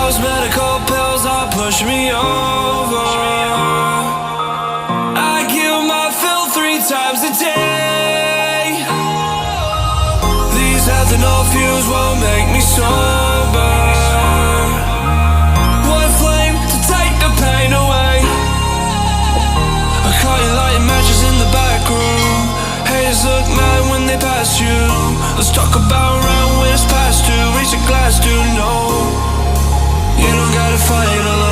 those medical pills are push me over. I kill my fill 3 times a day. These ethanol fumes won't make me sober. One flame to take the pain away. I caught you lighting matches in the back room. Haters look mad when they pass you. Let's talk about round when it's past 2. Reach a glass to know you don't gotta fight alone.